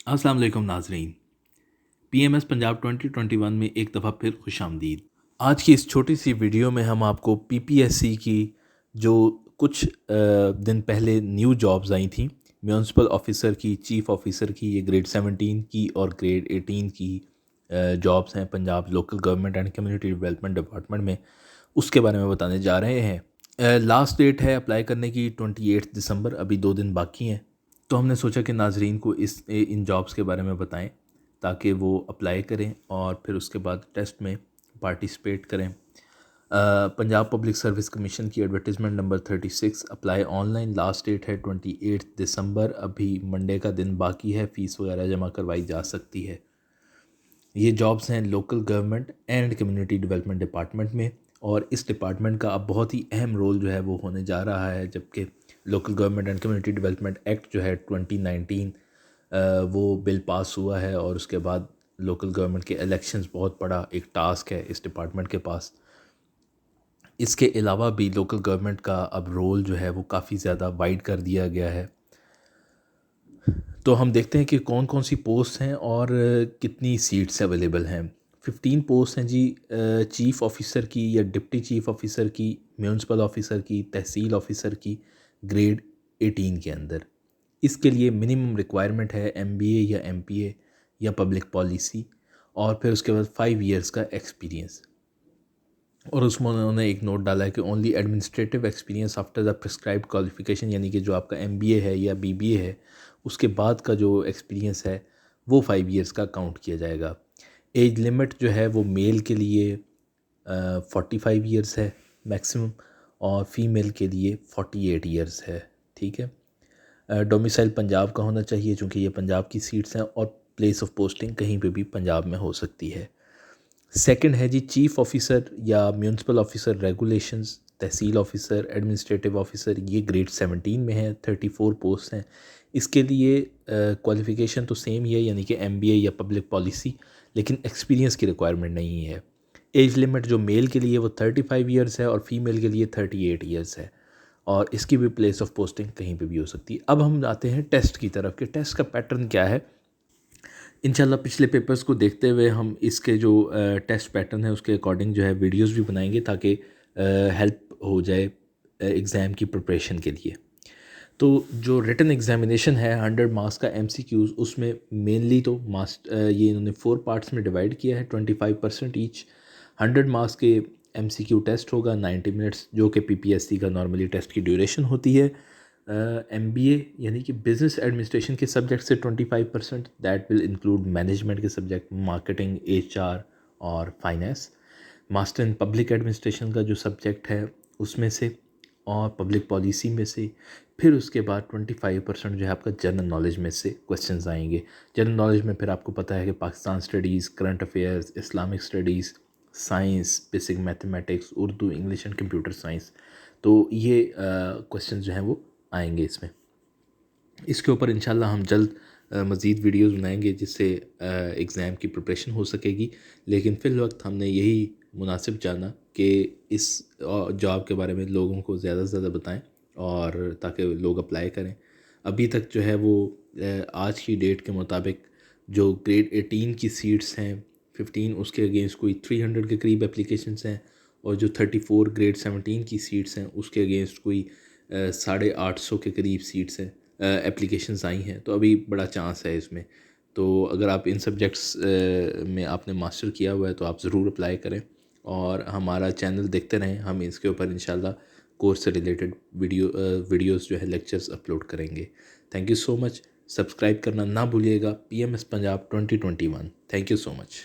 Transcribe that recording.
अस्सलाम वालेकुम नाजरीन। PMS पंजाब 2021 में एक दफ़ा फिर खुश आमदीद। आज की इस छोटी सी वीडियो में हम आपको PPSC की जो कुछ दिन पहले न्यू जॉब्स आई थी, म्यूनसिपल ऑफिसर की, चीफ़ ऑफिसर की, ये ग्रेड 17 की और ग्रेड 18 की जॉब्स हैं Punjab local government and community development department में, उसके बारे में बताने जा रहे हैं। लास्ट डेट है अप्लाई करने की 28 दिसंबर, अभी 2 दिन बाकी हैं। तो हमने सोचा कि नाजरीन को इन जॉब्स के बारे में बताएं ताकि वो अप्लाई करें और फिर उसके बाद टेस्ट में पार्टिसिपेट करें। पंजाब पब्लिक सर्विस कमीशन की advertisement number 36 apply online, last date है 28 दिसंबर, अभी मंडे का दिन बाकी है, फ़ीस वगैरह जमा करवाई जा सकती है। ये जॉब्स हैं local government and community development department में, और इस डिपार्टमेंट का अब बहुत ही अहम रोल जो है वो होने जा रहा है, जबकि local government and community development act जो है 2019 वो बिल पास हुआ है, और उसके बाद लोकल गवर्नमेंट के इलेक्शंस बहुत बड़ा एक टास्क है इस डिपार्टमेंट के पास। इसके अलावा भी लोकल गवर्नमेंट का अब रोल जो है वो काफ़ी ज़्यादा वाइड कर दिया गया है। तो हम देखते हैं कि कौन कौन सी पोस्ट हैं और कितनी सीट्स अवेलेबल हैं। 15 पोस्ट हैं जी, चीफ़ ऑफिसर की या डिप्टी चीफ़ ऑफिसर की, म्यूनसिपल ऑफिसर की, तहसील ऑफिसर की, ग्रेड 18 के अंदर। इसके लिए मिनिमम रिक्वायरमेंट है MBA या MPA या पब्लिक पॉलिसी, और फिर उसके बाद 5 इयर्स का एक्सपीरियंस। और उसमें उन्होंने एक नोट डाला है कि only administrative experience after the prescribed qualification, यानी कि जो आपका MBA है या BBA है उसके बाद का जो एक्सपीरियंस है वो 5 इयर्स का काउंट किया जाएगा। एज लिमिट जो है वो मेल के लिए 45 इयर्स है मैक्सिमम, और फीमेल के लिए 48 इयर्स है। ठीक है। डोमिसाइल पंजाब का होना चाहिए चूँकि ये पंजाब की सीट्स हैं, और प्लेस ऑफ पोस्टिंग कहीं पे भी पंजाब में हो सकती है। सेकंड है जी चीफ़ ऑफिसर या म्यूनसिपल ऑफिसर रेगुलेशंस, तहसील ऑफिसर, एडमिनिस्ट्रेटिव ऑफिसर, ये ग्रेड 17 में है, 34 पोस्ट हैं। इसके लिए क्वालिफ़िकेशन तो सेम ही है, यानी कि MBA या पब्लिक पॉलिसी, लेकिन एक्सपीरियंस की रिक्वायरमेंट नहीं है। एज लिमिट जो मेल के लिए वो 35 इयर्स है और फीमेल के लिए 38 इयर्स है, और इसकी भी प्लेस ऑफ पोस्टिंग कहीं पे भी हो सकती है। अब हम आते हैं टेस्ट की तरफ कि टेस्ट का पैटर्न क्या है। इंशाल्लाह पिछले पेपर्स को देखते हुए हम इसके जो टेस्ट पैटर्न है उसके अकॉर्डिंग जो है वीडियोस भी बनाएंगे, ताकि हेल्प हो जाए एग्ज़ाम की प्रिपरेशन के लिए। तो जो रिटन एग्जामिनेशन है 100 मार्क्स का MCQs, उसमें मेनली तो ये इन्होंने 4 पार्ट्स में डिवाइड किया है, 25% ईच। 100 मार्क्स के MCQ टेस्ट होगा 90 मिनट्स, जो कि PPSC का नॉर्मली टेस्ट की ड्यूरेशन होती है। MBA यानी कि बिज़नेस एडमिनिस्ट्रेशन के सब्जेक्ट से 25%, दैट विल इंक्लूड मैनेजमेंट के सब्जेक्ट, मार्केटिंग, HR और finance. Master in public administration का जो सब्जेक्ट है उसमें से, और पब्लिक पॉलिसी में से। फिर उसके बाद 25% जो है आपका जनरल नॉलेज में से क्वेश्चंस आएंगे। जनरल नॉलेज में फिर आपको पता है कि Pakistan studies, current affairs, Islamic studies, science, basic mathematics, Urdu, English and computer science, तो ये क्वेश्चन जो हैं वो आएंगे इसमें। इसके ऊपर इंशाल्लाह हम जल्द मज़ीद वीडियोज़ बनाएंगे जिससे एग्ज़ाम की प्रिपरेशन हो सकेगी, लेकिन फ़िल वक्त हमने यही मुनासिब जाना कि इस जॉब के बारे में लोगों को ज़्यादा से ज़्यादा बताएं, और ताकि लोग अप्लाई करें। अभी तक जो है वो आज की डेट के मुताबिक जो ग्रेड 18 की सीट्स हैं 15, उसके अगेंस्ट कोई 300 के करीब एप्लीकेशंस हैं, और जो 34 ग्रेड 17 की सीट्स हैं उसके अगेंस्ट कोई 850 के करीब सीट्स हैं, एप्लीकेशंस आई हैं। तो अभी बड़ा चांस है इसमें। तो अगर आप इन सब्जेक्ट्स में आपने मास्टर किया हुआ है तो आप ज़रूर अप्लाई करें, और हमारा चैनल देखते रहें, हम इसके ऊपर इंशाल्लाह कोर्स से रिलेटेड वीडियोस जो है लेक्चर्स अपलोड करेंगे। Thank you so much. Subscribe करना ना भूलिएगा। PMS Punjab 2021। Thank you so much.